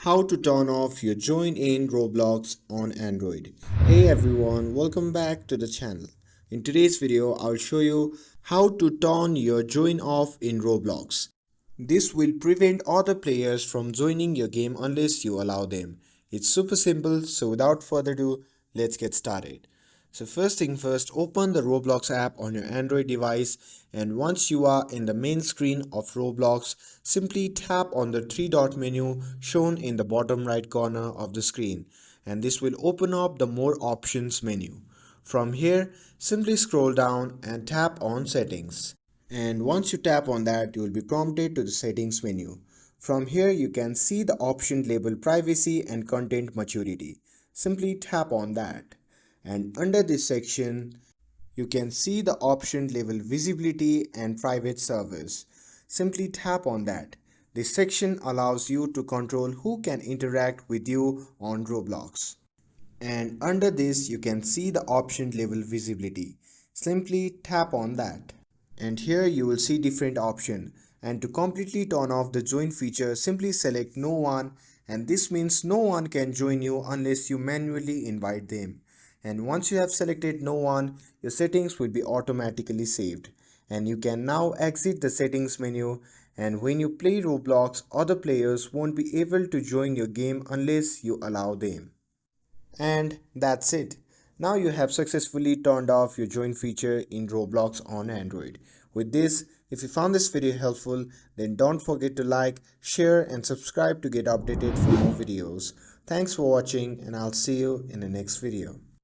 How to turn off your join in Roblox on Android. Hey everyone, welcome back to the channel. In today's video, I'll show you how to turn your join off in Roblox. This will prevent other players from joining your game unless you allow them. It's super simple, so without further ado, let's get started. So first thing first, open the Roblox app on your Android device, and once you are in the main screen of Roblox, simply tap on the three dot menu shown in the bottom right corner of the screen, and this will open up the more options menu. From here, simply scroll down and tap on settings. And once you tap on that, you will be prompted to the settings menu. From here, you can see the option labeled privacy and content maturity. Simply tap on that. And under this section, you can see the option labeled visibility and private servers. Simply tap on that. This section allows you to control who can interact with you on Roblox. And under this, you can see the option labeled visibility. Simply tap on that. And here you will see different option, and to completely turn off the join feature, simply select no one, and this means no one can join you unless you manually invite them. And once you have selected no one, your settings will be automatically saved, and you can now exit the settings menu. And when you play Roblox, other players won't be able to join your game unless you allow them. And that's it. Now you have successfully turned off your join feature in Roblox on Android. With this, if you found this video helpful, then don't forget to like, share and subscribe to get updated for more videos. Thanks for watching, and I'll see you in the next video.